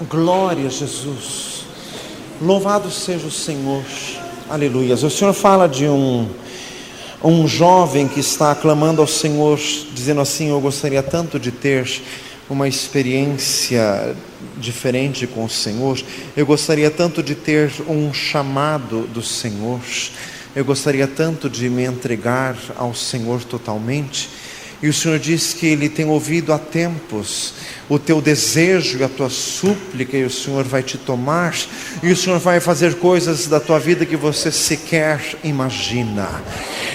Glória a Jesus. Louvado seja o Senhor. Aleluias. O Senhor fala de um jovem que está clamando ao Senhor, dizendo assim: eu gostaria tanto de ter uma experiência diferente com o Senhor, eu gostaria tanto de ter um chamado do Senhor, eu gostaria tanto de me entregar ao Senhor totalmente. E o Senhor diz que Ele tem ouvido há tempos o teu desejo e a tua súplica, e o Senhor vai te tomar, e o Senhor vai fazer coisas da tua vida que você sequer imagina.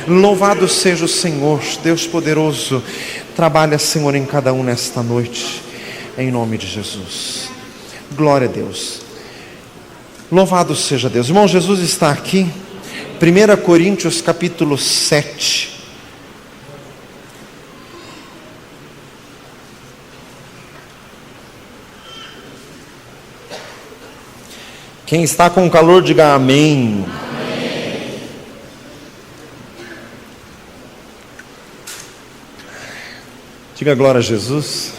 Louvado seja o Senhor, Deus poderoso. Trabalha, Senhor, em cada um nesta noite, em nome de Jesus. Glória a Deus. Louvado seja Deus. Irmão, Jesus está aqui. 1 Coríntios capítulo 7. Quem está com calor, diga amém. Amém. Diga glória a Jesus.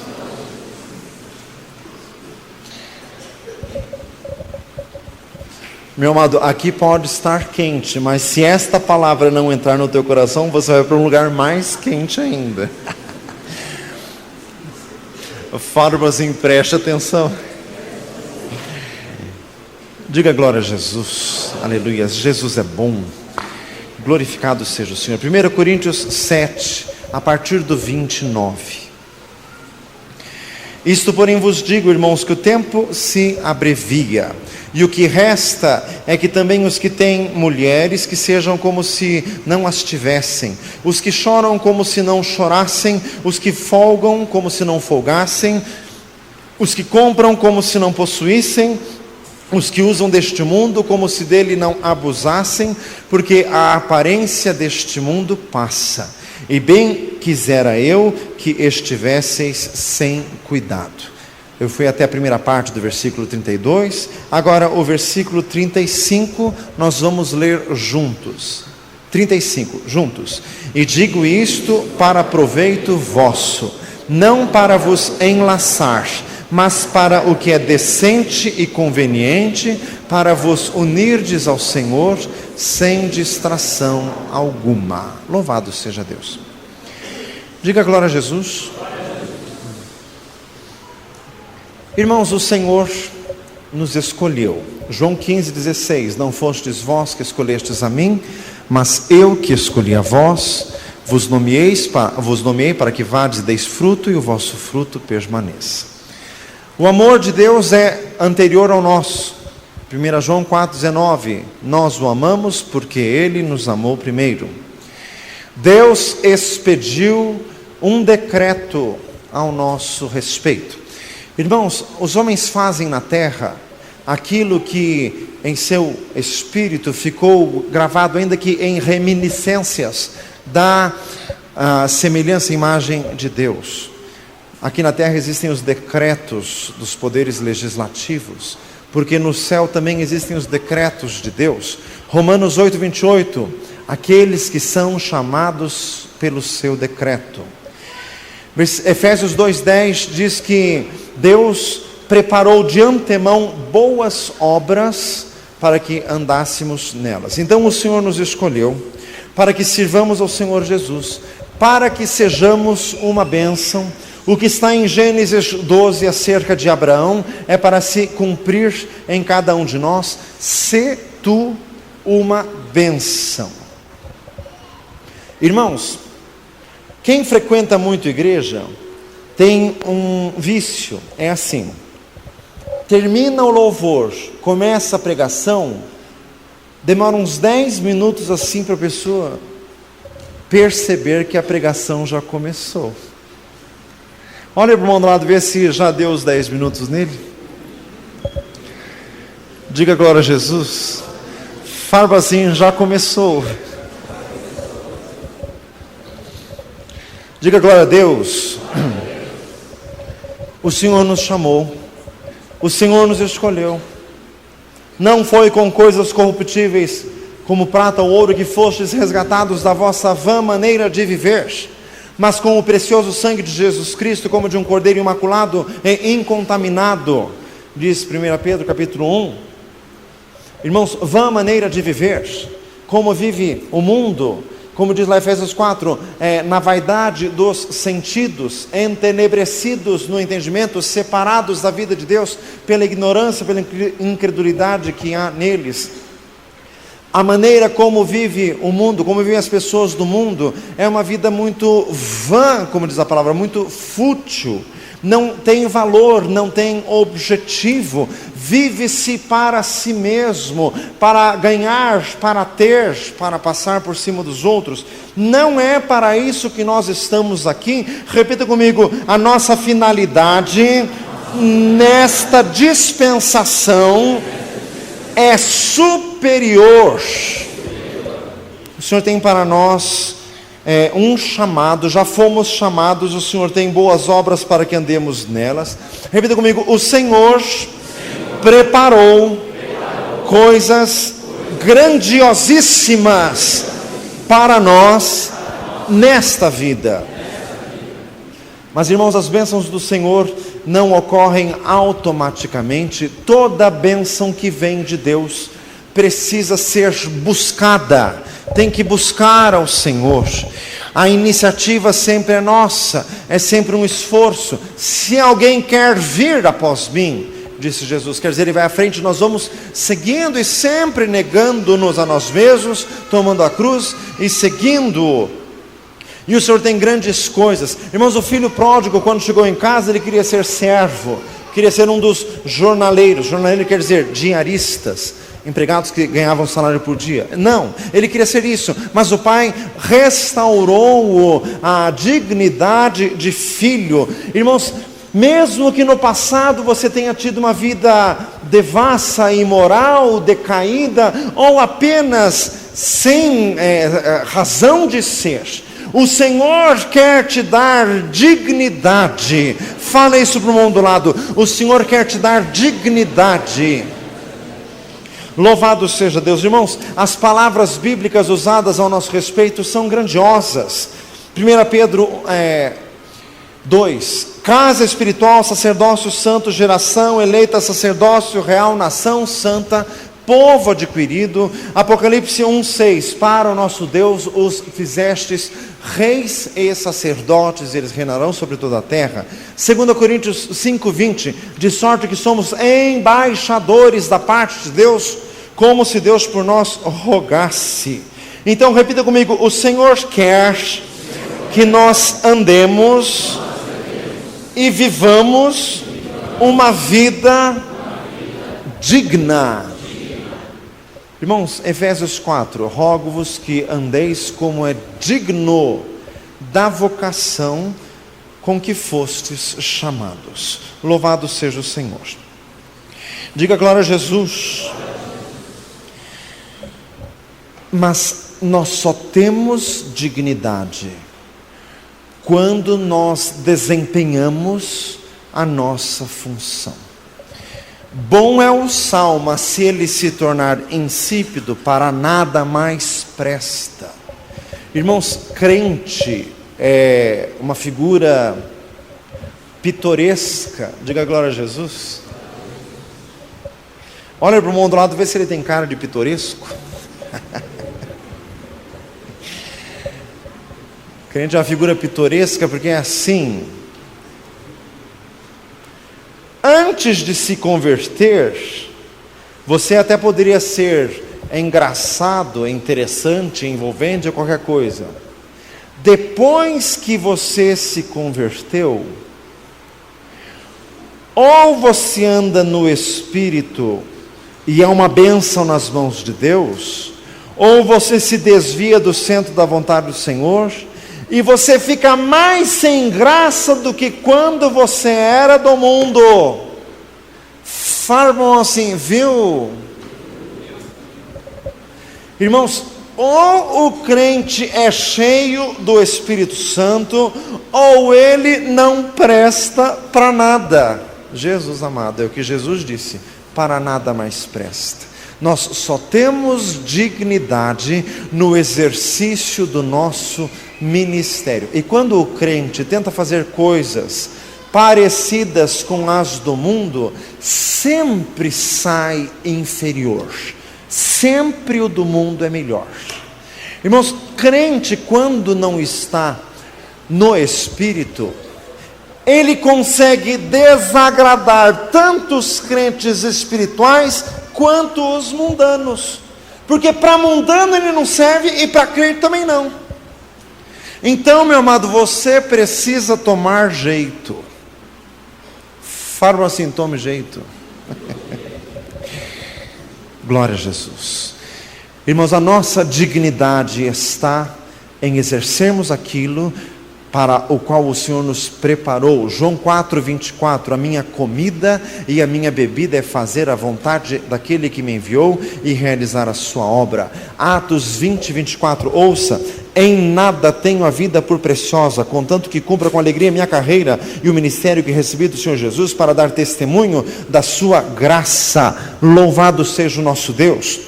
Meu amado, aqui pode estar quente, mas se esta palavra não entrar no teu coração, você vai para um lugar mais quente ainda. Farmazinho, preste atenção. Diga glória a Jesus, aleluia, Jesus é bom, glorificado seja o Senhor. 1 Coríntios 7, a partir do 29. Isto, porém, vos digo, irmãos, que o tempo se abrevia, e o que resta é que também os que têm mulheres, que sejam como se não as tivessem, os que choram como se não chorassem, os que folgam como se não folgassem, os que compram como se não possuíssem, os que usam deste mundo como se dele não abusassem, porque a aparência deste mundo passa, e bem quisera eu que estivesseis sem cuidado. Eu fui até a primeira parte do versículo 32, agora o versículo 35, nós vamos ler juntos. 35, juntos. E digo isto para proveito vosso, não para vos enlaçar, mas para o que é decente e conveniente, para vos unirdes ao Senhor, sem distração alguma. Louvado seja Deus. Diga glória a Jesus. Irmãos, o Senhor nos escolheu. João 15,16, não fostes vós que escolhestes a mim, mas eu que escolhi a vós, vos nomeei para que vades e deis fruto, e o vosso fruto permaneça. O amor de Deus é anterior ao nosso. 1 João 4,19, nós o amamos porque Ele nos amou primeiro. Deus expediu um decreto ao nosso respeito. Irmãos, os homens fazem na terra aquilo que em seu espírito ficou gravado, ainda que em reminiscências da semelhança e imagem de Deus. Aqui na terra existem os decretos dos poderes legislativos, porque no céu também existem os decretos de Deus. Romanos 8,28, aqueles que são chamados pelo seu decreto. Efésios 2,10 diz que Deus preparou de antemão boas obras para que andássemos nelas. Então o Senhor nos escolheu para que sirvamos ao Senhor Jesus, para que sejamos uma bênção. O que está em Gênesis 12 acerca de Abraão é para se cumprir em cada um de nós. Se tu uma bênção. Irmãos, quem frequenta muito igreja tem um vício, é assim: termina o louvor, começa a pregação, demora uns 10 minutos assim para a pessoa perceber que a pregação já começou. Olha para o irmão do lado, vê se já deu os 10 minutos nele. Diga glória a Jesus. Fala assim, já começou. Diga glória a Deus. O Senhor nos chamou, o Senhor nos escolheu. Não foi com coisas corruptíveis, como prata ou ouro, que fostes resgatados da vossa vã maneira de viver, mas com o precioso sangue de Jesus Cristo, como de um cordeiro imaculado e incontaminado, diz 1 Pedro capítulo 1. Irmãos, vã maneira de viver, como vive o mundo, como diz lá Efésios 4, na vaidade dos sentidos, entenebrecidos no entendimento, separados da vida de Deus, pela ignorância, pela incredulidade que há neles. A maneira como vive o mundo, como vivem as pessoas do mundo, é uma vida muito vã, como diz a palavra, muito fútil, não tem valor, não tem objetivo, vive-se para si mesmo, para ganhar, para ter, para passar por cima dos outros. Não é para isso que nós estamos aqui. Repita comigo: a nossa finalidade nesta dispensação é superior. O Senhor tem para nós um chamado, já fomos chamados, o Senhor tem boas obras para que andemos nelas. Repita comigo: o Senhor preparou coisas grandiosíssimas para nós nesta vida. Mas, irmãos, as bênçãos do Senhor não ocorrem automaticamente. Toda bênção que vem de Deus precisa ser buscada, tem que buscar ao Senhor. A iniciativa sempre é nossa, é sempre um esforço. Se alguém quer vir após mim, disse Jesus, quer dizer, ele vai à frente, nós vamos seguindo e sempre negando-nos a nós mesmos, tomando a cruz e seguindo-o. E o Senhor tem grandes coisas. Irmãos, o filho pródigo, quando chegou em casa, ele queria ser servo, queria ser um dos jornaleiros. Jornaleiro quer dizer diaristas, empregados que ganhavam salário por dia. Não, ele queria ser isso, mas o pai restaurou-o a dignidade de filho. Irmãos, mesmo que no passado você tenha tido uma vida devassa, imoral, decaída, ou apenas sem razão de ser, o Senhor quer te dar dignidade. Fala isso para o mundo do lado: o Senhor quer te dar dignidade. Louvado seja Deus. Irmãos, as palavras bíblicas usadas ao nosso respeito são grandiosas. 1 Pedro 2: casa espiritual, sacerdócio santo, geração eleita, sacerdócio real, nação santa, povo adquirido. Apocalipse 1:6: para o nosso Deus os fizestes reis e sacerdotes, eles reinarão sobre toda a terra. 2 Coríntios 5:20: de sorte que somos embaixadores da parte de Deus, como se Deus por nós rogasse. Então repita comigo: o Senhor quer que nós andemos e vivamos uma vida digna. Irmãos, Efésios 4: rogo-vos que andeis como é digno da vocação com que fostes chamados. Louvado seja o Senhor. Diga glória a Jesus. Mas nós só temos dignidade quando nós desempenhamos a nossa função. Bom é o sal, mas se ele se tornar insípido, para nada mais presta. Irmãos, crente é uma figura pitoresca. Diga glória a Jesus. Olha para o mundo do lado, vê se ele tem cara de pitoresco. Crente é uma figura pitoresca porque é assim: antes de se converter, você até poderia ser engraçado, interessante, envolvente ou qualquer coisa. Depois que você se converteu, ou você anda no Espírito e é uma bênção nas mãos de Deus, ou você se desvia do centro da vontade do Senhor, e você fica mais sem graça do que quando você era do mundo. Falam assim, viu? Irmãos, ou o crente é cheio do Espírito Santo, ou ele não presta para nada. Jesus amado, é o que Jesus disse: para nada mais presta. Nós só temos dignidade no exercício do nosso ministério. E quando o crente tenta fazer coisas parecidas com as do mundo, sempre sai inferior. Sempre o do mundo é melhor. Irmãos, crente, quando não está no Espírito, ele consegue desagradar tanto os crentes espirituais quanto os mundanos, porque para mundano ele não serve e para crente também não. Então, meu amado, você precisa tomar jeito. Fala assim, tome jeito. Glória a Jesus. Irmãos, a nossa dignidade está em exercermos aquilo para o qual o Senhor nos preparou. João 4:24, a minha comida e a minha bebida é fazer a vontade daquele que me enviou e realizar a sua obra. Atos 20:24, ouça: em nada tenho a vida por preciosa, contanto que cumpra com alegria a minha carreira e o ministério que recebi do Senhor Jesus para dar testemunho da sua graça. Louvado seja o nosso Deus.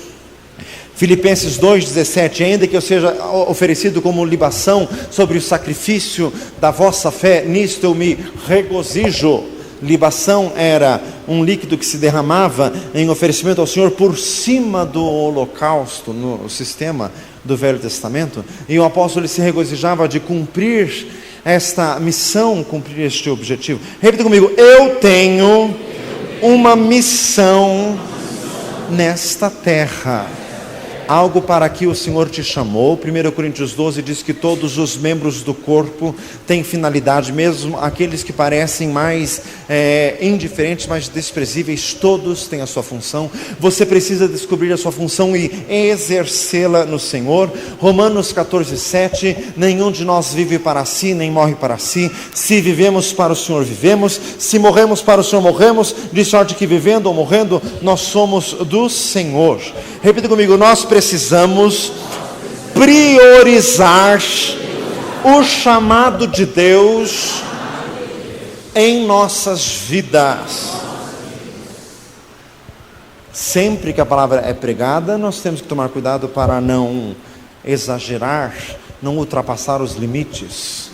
Filipenses 2:17, ainda que eu seja oferecido como libação sobre o sacrifício da vossa fé, nisto eu me regozijo. Libação era um líquido que se derramava em oferecimento ao Senhor por cima do holocausto, no sistema do Velho Testamento, e o apóstolo se regozijava de cumprir esta missão, cumprir este objetivo. Repita comigo: eu tenho uma missão nesta terra. Algo para que o Senhor te chamou. 1 Coríntios 12 diz que todos os membros do corpo têm finalidade, mesmo aqueles que parecem mais indiferentes, mais desprezíveis, todos têm a sua função. Você precisa descobrir a sua função e exercê-la no Senhor. Romanos 14:7, nenhum de nós vive para si, nem morre para si. Se vivemos para o Senhor, vivemos. Se morremos para o Senhor, morremos. De sorte que vivendo ou morrendo, nós somos do Senhor. Repita comigo: nós precisamos priorizar o chamado de Deus em nossas vidas. Sempre que a palavra é pregada, nós temos que tomar cuidado para não exagerar, não ultrapassar os limites.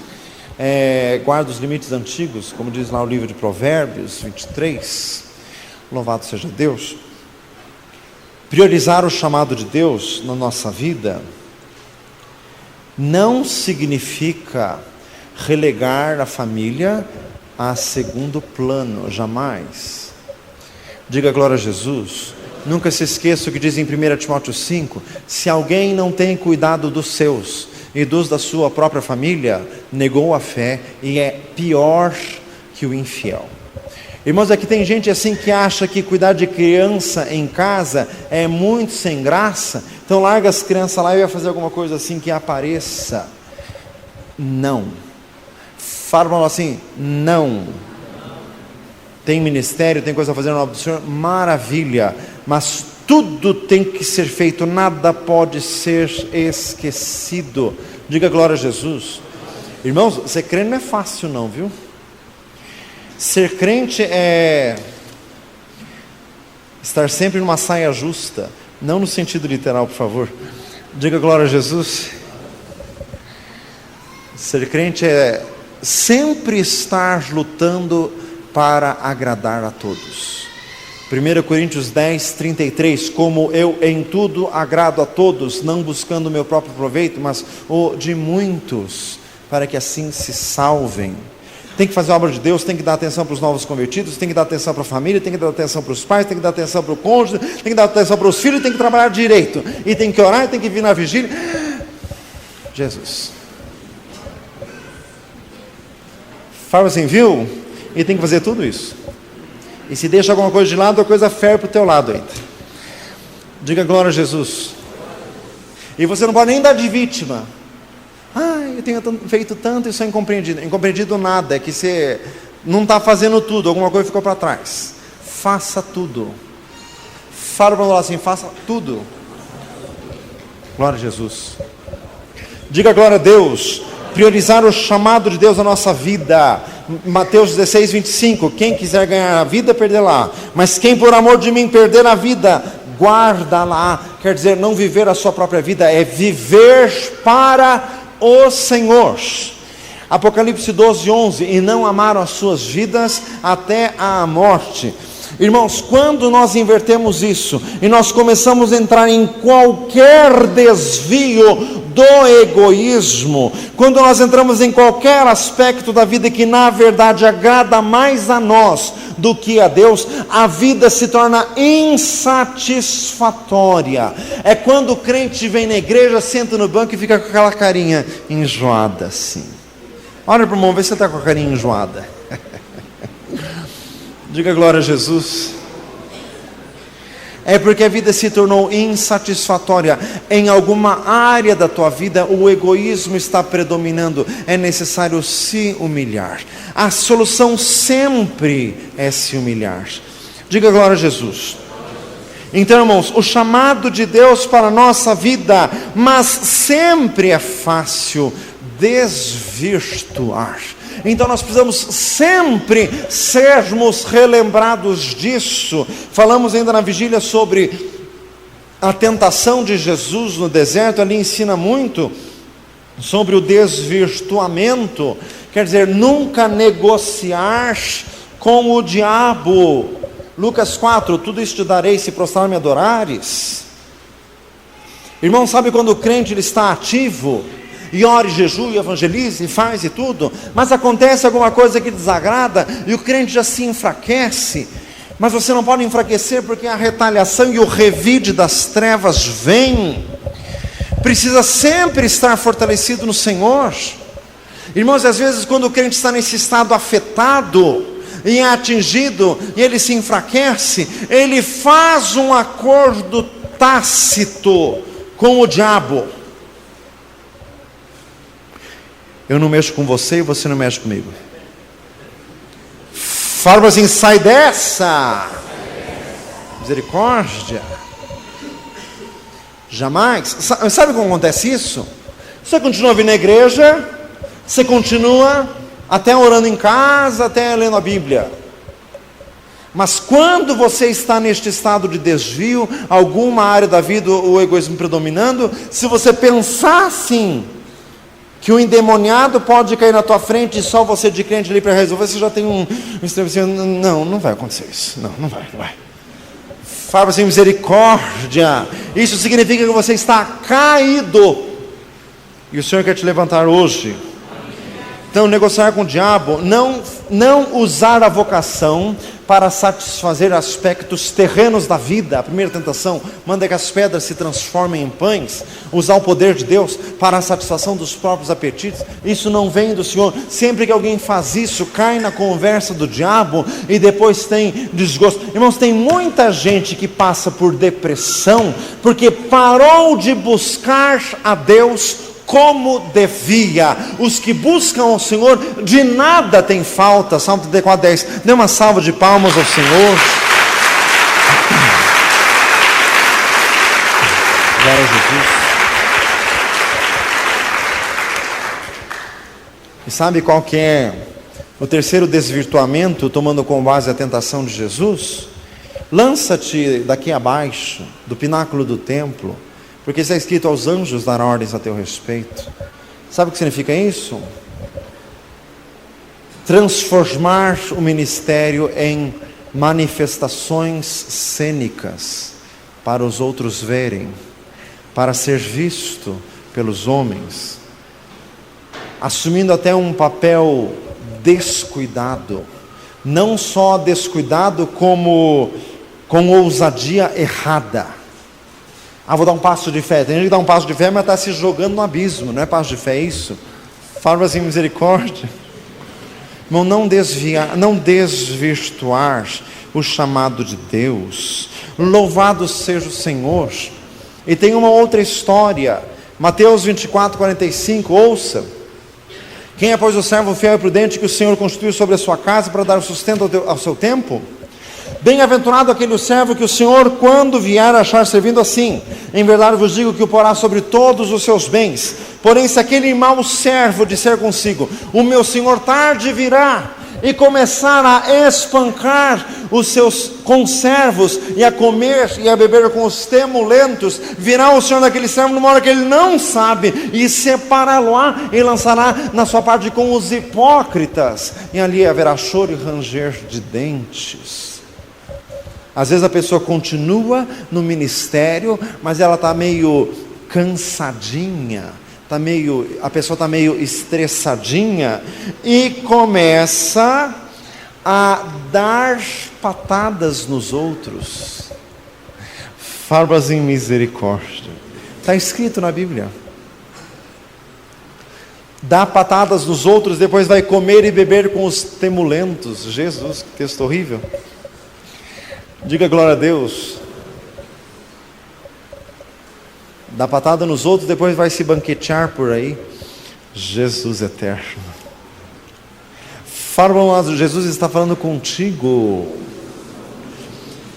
Guarda os limites antigos, como diz lá o livro de Provérbios 23. Louvado seja Deus. Priorizar o chamado de Deus na nossa vida não significa relegar a família a segundo plano, jamais. Diga glória a Jesus. Nunca se esqueça o que diz em 1 Timóteo 5, se alguém não tem cuidado dos seus e dos da sua própria família, negou a fé e é pior que o infiel. Irmãos, aqui tem gente assim que acha que cuidar de criança em casa é muito sem graça, então larga as crianças lá e vai fazer alguma coisa assim que apareça. Não. Fala assim, não. Tem ministério, tem coisa a fazer no nome do Senhor, maravilha, mas tudo tem que ser feito, nada pode ser esquecido. Diga glória a Jesus. Irmãos, ser crente não é fácil não, viu? Ser crente é estar sempre numa saia justa, não no sentido literal, por favor. Diga glória a Jesus. Ser crente é sempre estar lutando para agradar a todos. 1 Coríntios 10:33, como eu em tudo agrado a todos, não buscando o meu próprio proveito, mas o de muitos, para que assim se salvem. Tem que fazer a obra de Deus, tem que dar atenção para os novos convertidos, tem que dar atenção para a família, tem que dar atenção para os pais, tem que dar atenção para o cônjuge, tem que dar atenção para os filhos, tem que trabalhar direito, e tem que orar, e tem que vir na vigília. Jesus. Fala assim, viu? E tem que fazer tudo isso. E se deixa alguma coisa de lado, a coisa ferve para o teu lado ainda. Diga glória a Jesus. E você não pode nem dar de vítima. Eu tenho feito tanto e sou incompreendido. Incompreendido nada, é que você não está fazendo tudo, alguma coisa ficou para trás. Faça tudo. Fala para nós assim, faça tudo. Glória a Jesus. Diga glória a Deus. Priorizar o chamado de Deus na nossa vida. Mateus 16:25, quem quiser ganhar a vida, perdê-la, mas quem por amor de mim perder a vida, guarda-la. Quer dizer, não viver a sua própria vida, é viver para o Senhor. Apocalipse 12:11, e não amaram as suas vidas até a morte. Irmãos, quando nós invertemos isso, e nós começamos a entrar em qualquer desvio do egoísmo, quando nós entramos em qualquer aspecto da vida que na verdade agrada mais a nós do que a Deus, a vida se torna insatisfatória. É quando o crente vem na igreja, senta no banco e fica com aquela carinha enjoada assim. Olha para o irmão, vê se você está com a carinha enjoada. Diga glória a Jesus. É porque a vida se tornou insatisfatória. Em alguma área da tua vida o egoísmo está predominando. É necessário se humilhar. A solução sempre é se humilhar. Diga glória a Jesus. Então, irmãos, o chamado de Deus para a nossa vida, mas sempre é fácil desvirtuar. Então nós precisamos sempre sermos relembrados disso. Falamos ainda na vigília sobre a tentação de Jesus no deserto. Ali ensina muito sobre o desvirtuamento. Quer dizer, nunca negociar com o diabo. Lucas 4, tudo isso te darei se prostrar me adorares. Irmão, sabe quando o crente ele está ativo? E ora, e jejua, e evangeliza, e faz e tudo, mas acontece alguma coisa que desagrada, e o crente já se enfraquece. Mas você não pode enfraquecer, porque a retaliação e o revide das trevas vem. Precisa sempre estar fortalecido no Senhor. Irmãos, às vezes quando o crente está nesse estado afetado, e é atingido, e ele se enfraquece, ele faz um acordo tácito com o diabo. Eu não mexo com você e você não mexe comigo. Fala assim, sai dessa. Misericórdia. Jamais. Sabe como acontece isso? Você continua vindo na igreja, você continua até orando em casa, até lendo a Bíblia. Mas quando você está neste estado de desvio, alguma área da vida, o egoísmo predominando, se você pensar assim, que o endemoniado pode cair na tua frente e só você de crente ali para resolver, você já tem um estremecimento. Não vai acontecer isso. Não vai. Fala assim, misericórdia. Isso significa que você está caído. E o Senhor quer te levantar hoje. Então, negociar com o diabo, não usar a vocação para satisfazer aspectos terrenos da vida. A primeira tentação, manda que as pedras se transformem em pães. Usar o poder de Deus para a satisfação dos próprios apetites. Isso não vem do Senhor. Sempre que alguém faz isso, cai na conversa do diabo e depois tem desgosto. Irmãos, tem muita gente que passa por depressão porque parou de buscar a Deus como devia. Os que buscam ao Senhor de nada tem falta. Salmo 34:10. Dê uma salva de palmas ao Senhor. Glória a Jesus. E sabe qual que é o terceiro desvirtuamento, tomando como base a tentação de Jesus? Lança-te daqui abaixo, do pináculo do templo, porque está escrito: aos anjos dar ordens a teu respeito. Sabe o que significa isso? Transformar o ministério em manifestações cênicas para os outros verem, para ser visto pelos homens, assumindo até um papel descuidado, não só descuidado como com ousadia errada. Vou dar um passo de fé. Tem gente que dá um passo de fé, mas está se jogando no abismo. Não é passo de fé, é isso? Fala assim, misericórdia. Irmão, não desvirtuar o chamado de Deus. Louvado seja o Senhor. E tem uma outra história. Mateus 24:45, ouça. Quem é, pois, o servo fiel e prudente que o Senhor constituiu sobre a sua casa para dar sustento ao seu tempo? Bem-aventurado aquele servo que o Senhor, quando vier, achar servindo assim. Em verdade vos digo que o porá sobre todos os seus bens. Porém, se aquele mau servo disser consigo: o meu Senhor tarde virá, e começar a espancar os seus conservos e a comer e a beber com os temulentos, virá o Senhor daquele servo numa hora que ele não sabe e separá-lo-á e lançará na sua parte com os hipócritas, e ali haverá choro e ranger de dentes. Às vezes a pessoa continua no ministério, mas ela está meio cansadinha, a pessoa está meio estressadinha e começa a dar patadas nos outros. Farpas em misericórdia. Está escrito na Bíblia. Dá patadas nos outros, depois vai comer e beber com os temulentos. Jesus, que texto horrível. Diga glória a Deus. Dá patada nos outros, depois vai se banquetear por aí. Jesus eterno. Fala, Jesus está falando contigo,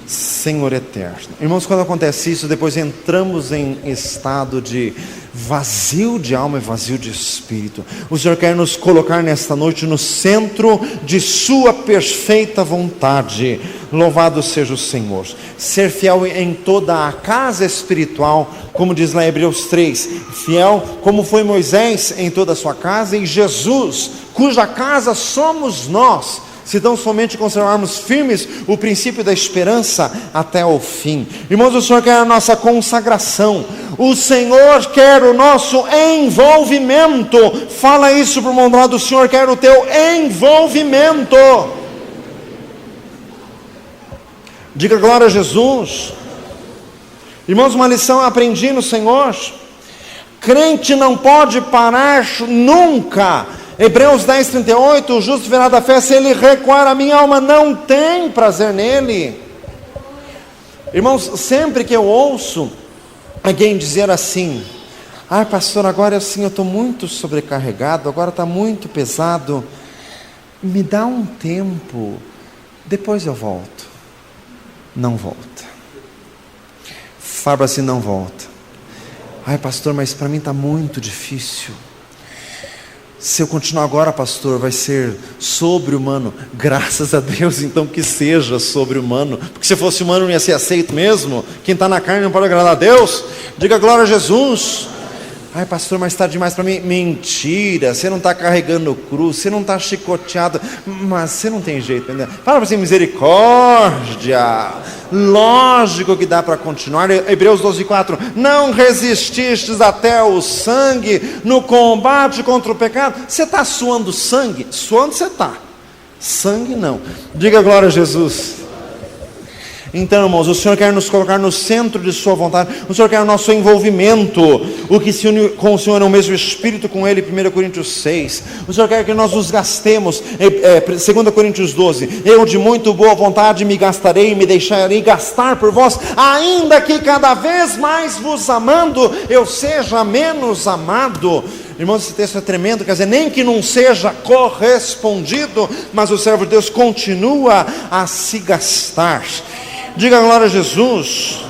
Senhor eterno. Irmãos, quando acontece isso, depois entramos em estado de vazio de alma e vazio de espírito. O Senhor quer nos colocar nesta noite no centro de sua perfeita vontade. Louvado seja o Senhor. Ser fiel em toda a casa espiritual, como diz lá em Hebreus 3, fiel como foi Moisés em toda a sua casa, e Jesus, cuja casa somos nós, se tão somente conservarmos firmes o princípio da esperança até o fim. Irmãos, o Senhor quer a nossa consagração, o Senhor quer o nosso envolvimento. Fala isso para o mundo lado: o Senhor quer o teu envolvimento. Diga glória a Jesus. Irmãos, uma lição eu aprendi no Senhor: crente não pode parar nunca. Hebreus 10:38, o justo virá da fé se ele recuar, a minha alma não tem prazer nele. Irmãos, sempre que eu ouço alguém dizer assim: ai pastor, agora assim eu estou muito sobrecarregado, agora está muito pesado, me dá um tempo, depois eu volto. Não volta. Fala assim: não volta. Ai pastor, mas para mim está muito difícil. Se eu continuar agora, pastor, vai ser sobre-humano. Graças a Deus, então, que seja sobre-humano, porque se fosse humano não ia ser aceito mesmo. Quem está na carne não pode agradar a Deus. Diga glória a Jesus. Ai pastor, mas está demais para mim. Mentira, você não está carregando cruz, você não está chicoteado, mas você não tem jeito, né? Fala para você: misericórdia. Lógico que dá para continuar. Hebreus 12:4, não resististes até o sangue no combate contra o pecado. Você está suando sangue? Suando você está, sangue não. Diga glória a Jesus. Então, irmãos, o Senhor quer nos colocar no centro de sua vontade. O Senhor quer o nosso envolvimento. O que se une com o Senhor é o mesmo Espírito com Ele, 1 Coríntios 6. O Senhor quer que nós nos gastemos, 2 Coríntios 12, eu de muito boa vontade me gastarei e me deixarei gastar por vós, ainda que cada vez mais vos amando, eu seja menos amado. Irmãos, esse texto é tremendo, quer dizer, nem que não seja correspondido, mas o servo de Deus continua a se gastar. Diga glória a Jesus.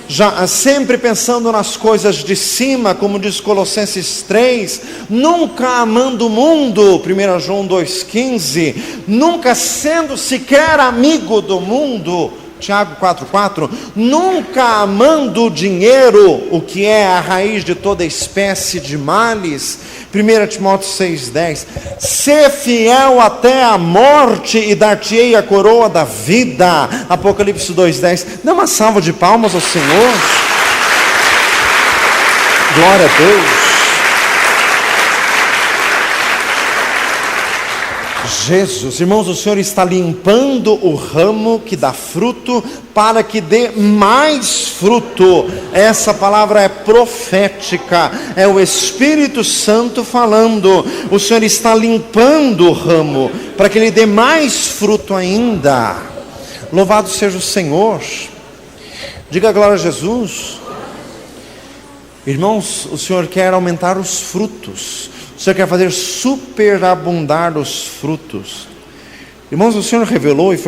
Já sempre pensando nas coisas de cima, como diz Colossenses 3, nunca amando o mundo, 1 João 2,15, nunca sendo sequer amigo do mundo, Tiago 4,4, nunca amando o dinheiro, o que é a raiz de toda espécie de males, 1 Timóteo 6,10, ser fiel até a morte e dar-te-ei a coroa da vida, Apocalipse 2,10, dá uma salva de palmas ao Senhor, glória a Deus. Jesus, irmãos, o Senhor está limpando o ramo que dá fruto para que dê mais fruto. Essa palavra é profética, é o Espírito Santo falando. O Senhor está limpando o ramo para que ele dê mais fruto ainda. Louvado seja o Senhor. Diga glória a Jesus. Irmãos, o Senhor quer aumentar os frutos. O Senhor quer fazer superabundar os frutos. Irmãos, o Senhor revelou, e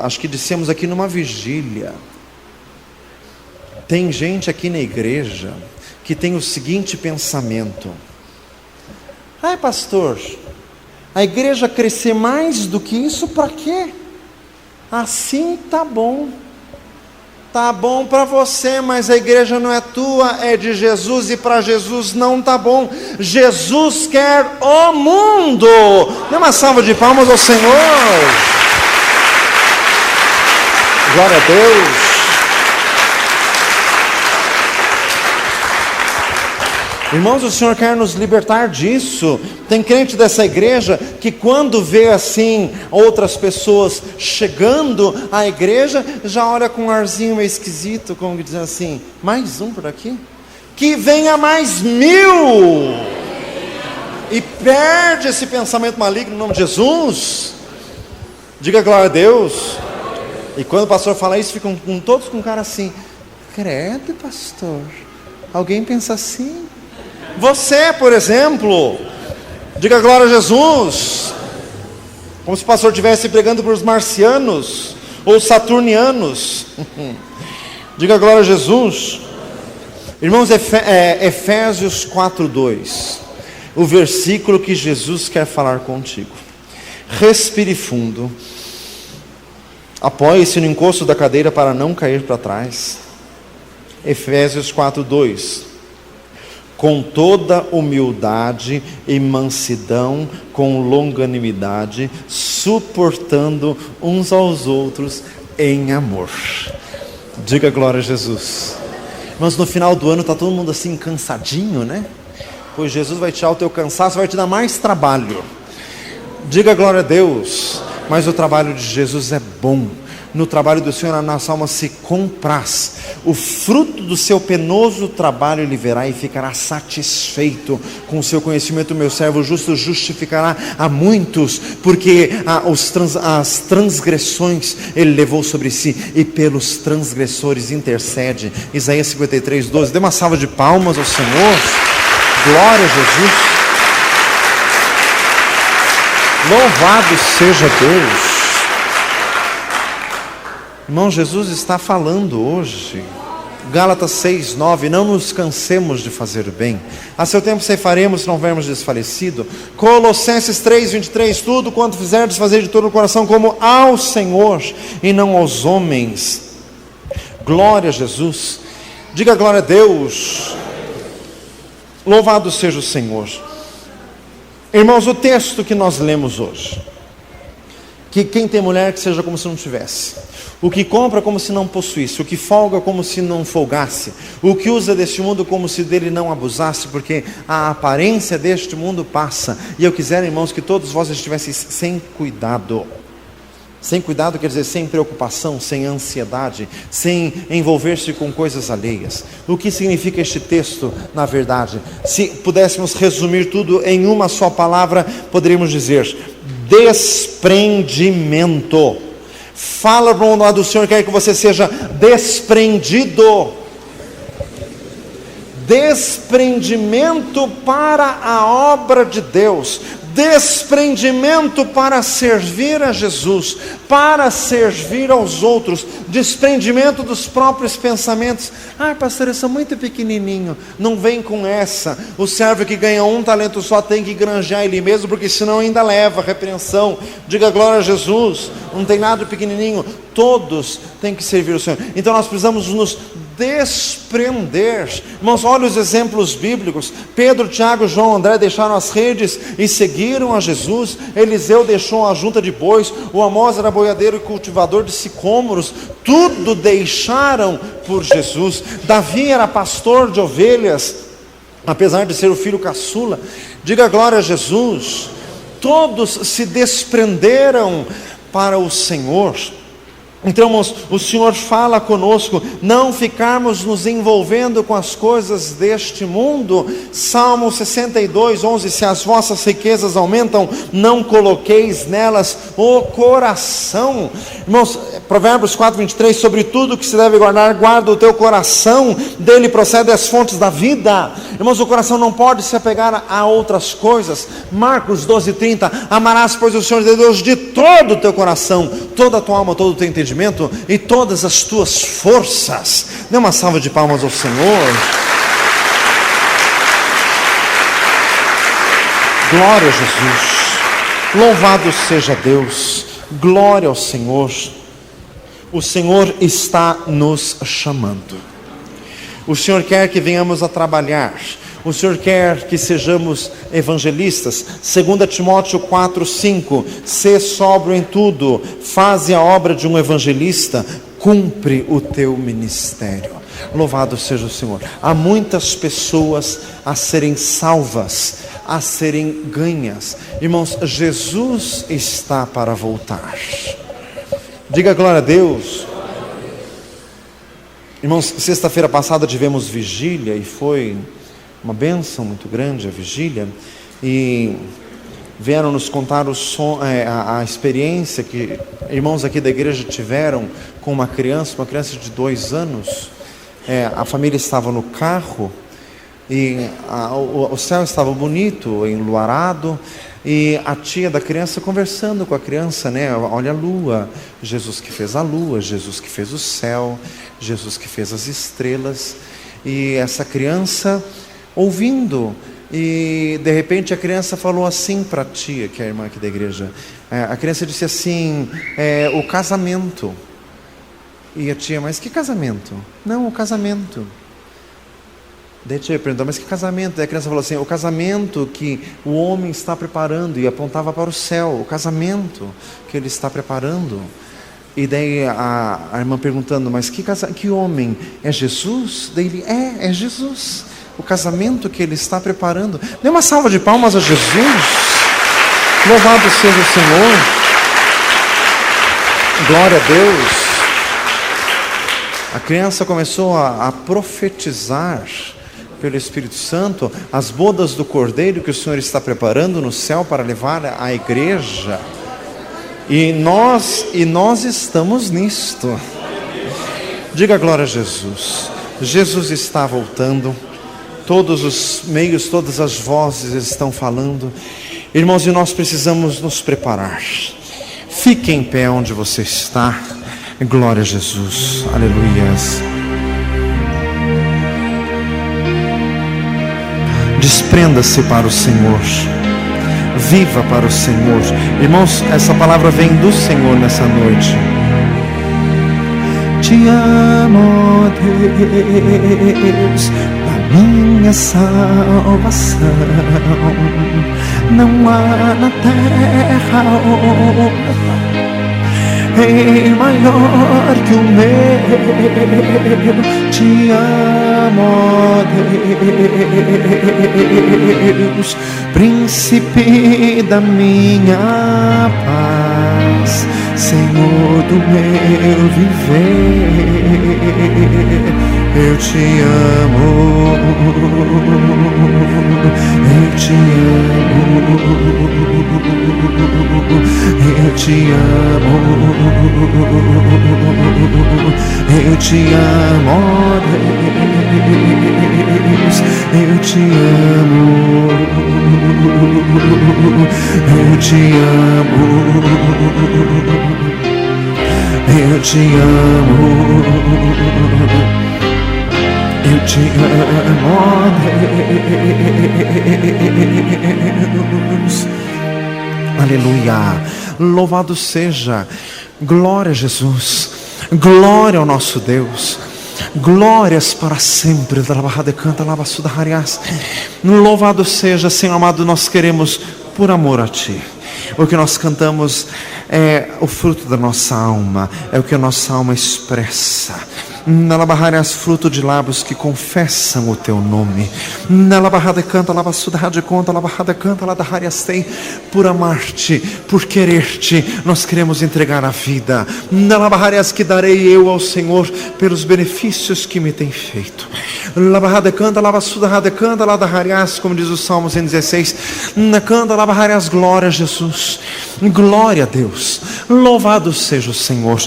acho que dissemos aqui numa vigília, tem gente aqui na igreja que tem o seguinte pensamento: ai pastor, A igreja crescer mais do que isso, para quê? Assim tá bom. Tá bom para você, mas a igreja não é tua, é de Jesus, e para Jesus não tá bom. Jesus quer o mundo. Dê uma salva de palmas ao Senhor. Glória a Deus. Irmãos, o Senhor quer nos libertar disso. Tem crente dessa igreja que quando vê assim outras pessoas chegando à igreja, já olha com um arzinho meio esquisito, como que dizendo assim: mais um por aqui? Que venha mais 1000! E perde esse pensamento maligno no nome de Jesus. Diga glória a Deus. E quando o pastor fala isso, ficam todos com cara assim: credo, pastor, alguém pensa assim? Você, por exemplo, diga glória a Jesus, como se o pastor estivesse pregando para os marcianos ou saturnianos. Diga glória a Jesus. Irmãos, Efésios 4:2, o versículo que Jesus quer falar contigo. Respire fundo, apoie-se no encosto da cadeira para não cair para trás. Efésios 4:2. Com toda humildade e mansidão, com longanimidade, suportando uns aos outros em amor. Diga glória a Jesus. Mas no final do ano está todo mundo assim cansadinho, né? Pois Jesus vai tirar o teu cansaço, vai te dar mais trabalho. Diga glória a Deus. Mas o trabalho de Jesus é bom. No trabalho do Senhor a nossa alma se compraz. O fruto do seu penoso trabalho ele verá e ficará satisfeito. Com o seu conhecimento, meu servo justo justificará a muitos, porque as transgressões ele levou sobre si, e pelos transgressores intercede. Isaías 53:12. Dê uma salva de palmas ao Senhor. Glória a Jesus. Louvado seja Deus. Irmão, Jesus está falando hoje. Gálatas 6:9. Não nos cansemos de fazer o bem, a seu tempo ceifaremos se não vermos desfalecido. Colossenses 3:23. Tudo quanto fizerdes, fazer de todo o coração, como ao Senhor e não aos homens. Glória a Jesus. Diga glória a Deus. Louvado seja o Senhor. Irmãos, o texto que nós lemos hoje, que quem tem mulher que seja como se não tivesse, o que compra como se não possuísse, o que folga como se não folgasse, o que usa deste mundo como se dele não abusasse, porque a aparência deste mundo passa. E eu quisera, irmãos, que todos vós estivessem sem cuidado. Sem cuidado quer dizer sem preocupação, sem ansiedade, sem envolver-se com coisas alheias. O que significa este texto, na verdade? Se pudéssemos resumir tudo em uma só palavra, poderíamos dizer: desprendimento. Fala para o lado do Senhor, quer que você seja desprendido. Desprendimento para a obra de Deus. Desprendimento para servir a Jesus, para servir aos outros. Desprendimento dos próprios pensamentos. Pastor, eu sou muito pequenininho. Não vem com essa. O servo que ganha 1 talento só tem que granjear ele mesmo, porque senão ainda leva repreensão. Diga glória a Jesus. Não tem nada de pequenininho. Todos têm que servir o Senhor. Então nós precisamos nos desprender. Irmãos, olha os exemplos bíblicos. Pedro, Tiago, João, André deixaram as redes e seguiram a Jesus. Eliseu deixou a junta de bois. O Amós era boiadeiro e cultivador de sicômoros. Tudo deixaram por Jesus. Davi era pastor de ovelhas, apesar de ser o filho caçula. Diga glória a Jesus. Todos se desprenderam para o Senhor. Então, irmãos, o Senhor fala conosco, não ficarmos nos envolvendo com as coisas deste mundo. Salmo 62:11. Se as vossas riquezas aumentam, não coloqueis nelas o coração. Irmãos, Provérbios 4:23. Sobre tudo que se deve guardar, guarda o teu coração, dele procedem as fontes da vida. Irmãos, o coração não pode se apegar a outras coisas. Marcos 12:30. Amarás, pois, o Senhor Deus de todo o teu coração, toda a tua alma, todo o teu entendimento e todas as tuas forças. Dê uma salva de palmas ao Senhor. Glória a Jesus. Louvado seja Deus, glória ao Senhor. O Senhor está nos chamando. O Senhor quer que venhamos a trabalhar. O Senhor quer que sejamos evangelistas. 2 Timóteo 4:5, sê sóbrio em tudo, faze a obra de um evangelista, cumpre o teu ministério. Louvado seja o Senhor. Há muitas pessoas a serem salvas, a serem ganhas. Irmãos, Jesus está para voltar. Diga glória a Deus. Irmãos, sexta-feira passada tivemos vigília e foi uma bênção muito grande a vigília, e vieram nos contar a experiência que irmãos aqui da igreja tiveram com uma criança de 2 anos. A família estava no carro e o céu estava bonito, enluarado, e a tia da criança conversando com a criança, né? Olha a lua, Jesus que fez a lua, Jesus que fez o céu, Jesus que fez as estrelas. E essa criança ouvindo, e de repente a criança falou assim para a tia, que é a irmã aqui da igreja. A criança disse assim: o casamento. E a tia: mas que casamento? Não, o casamento. Daí a tia perguntou: mas que casamento? Daí a criança falou assim: o casamento que o homem está preparando, e apontava para o céu, o casamento que ele está preparando. E daí a irmã perguntando: mas que homem? É Jesus? Daí ele: é Jesus, o casamento que ele está preparando. Dê uma salva de palmas a Jesus. Louvado seja o Senhor. Glória a Deus. A criança começou a profetizar pelo Espírito Santo as bodas do Cordeiro que o Senhor está preparando no céu para levar à igreja. E nós estamos nisto. Diga glória a Jesus. Jesus está voltando. Todos os meios, todas as vozes estão falando. Irmãos, e nós precisamos nos preparar. Fique em pé onde você está. Glória a Jesus. Aleluias. Desprenda-se para o Senhor. Viva para o Senhor. Irmãos, essa palavra vem do Senhor nessa noite. Te amo, Deus, a minha salvação. Não há na terra é maior que o meu. Te amo, Deus, príncipe da minha paz, Senhor do meu viver. Eu te amo, eu te amo, eu te amo, eu te amo, Deus, eu te amo, eu te amo, eu te amo. Eu te amo, Deus. Aleluia. Louvado seja. Glória a Jesus. Glória ao nosso Deus. Glórias para sempre. Louvado seja, Senhor amado. Nós queremos por amor a Ti. O que nós cantamos é o fruto da nossa alma, é o que a nossa alma expressa. Nela barrarias, fruto de lábios que confessam o teu nome. Nela barrada canta, lava sudade conta, lava barrada canta, lá da tem. Por amar-te, por querer-te, nós queremos entregar a vida. Nela barrarias que darei eu ao Senhor pelos benefícios que me tem feito. Lava barrada canta, lava sudade canta, lá da como diz o Salmo 116. Na canta, lava barrarias, glória a Jesus. Glória a Deus. Louvado seja o Senhor.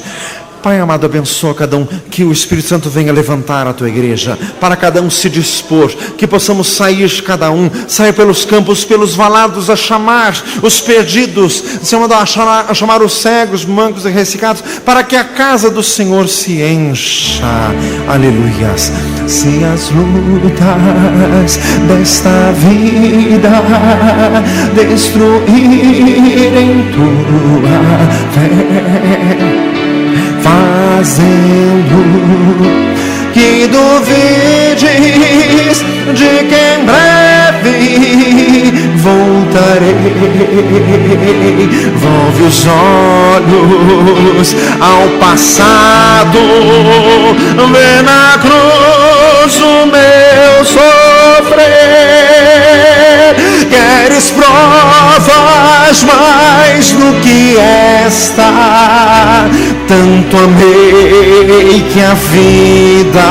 Pai amado, abençoa cada um, que o Espírito Santo venha levantar a tua igreja, para cada um se dispor, que possamos sair sair pelos campos, pelos valados, a chamar os perdidos, Senhor, a chamar os cegos, mancos e ressecados, para que a casa do Senhor se encha. Aleluias. Se as lutas desta vida destruírem tua fé, fazendo que duvides de que em breve voltarei. Volve os olhos ao passado, vê na cruz o meu sofrer. Queres provas mais do que esta? Tanto amei que a vida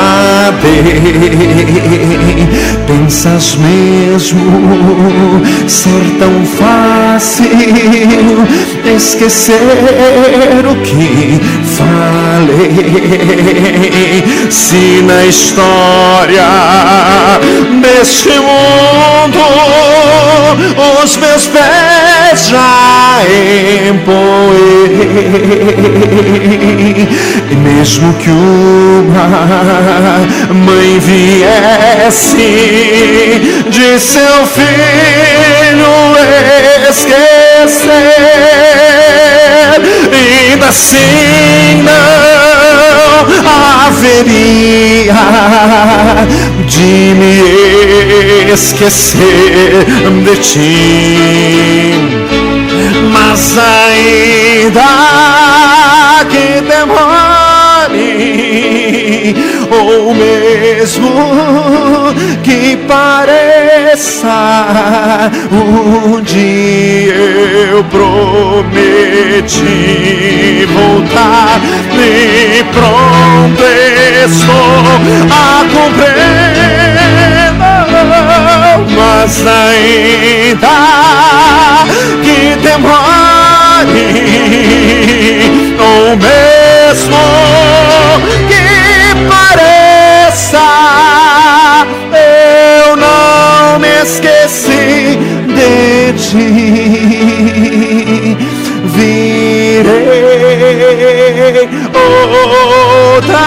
dei. Pensas mesmo ser tão fácil esquecer o que falei? Se na história deste mundo os meus pés já empoei, e mesmo que uma mãe viesse de seu filho esquecer, ainda assim não haveria de me esquecer de ti. Mas ainda que demore, ou mesmo que pareça, um dia eu prometi voltar, e pronto estou a cumprir. Mas ainda que demore, ou mesmo que pareça, eu não me esqueci de ti. Virei outra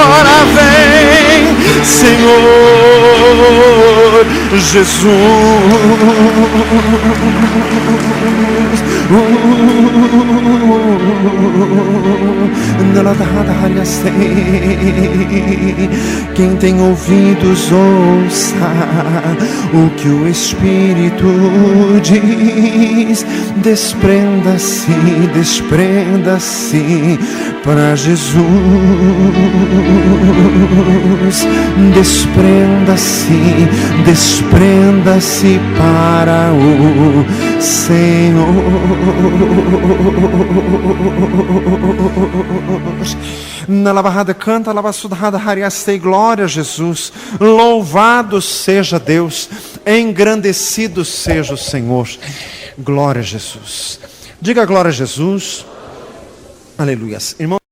ora vem, Senhor Jesus. Quem tem ouvidos ouça o que o Espírito diz. Desprenda-se, desprenda-se para Jesus. Desprenda-se, desprenda-se para o Senhor. Na lavahada canta, lavasudhada hariastei, glória a Jesus, louvado seja Deus, engrandecido seja o Senhor, glória a Jesus. Diga glória a Jesus, aleluia. Irmão.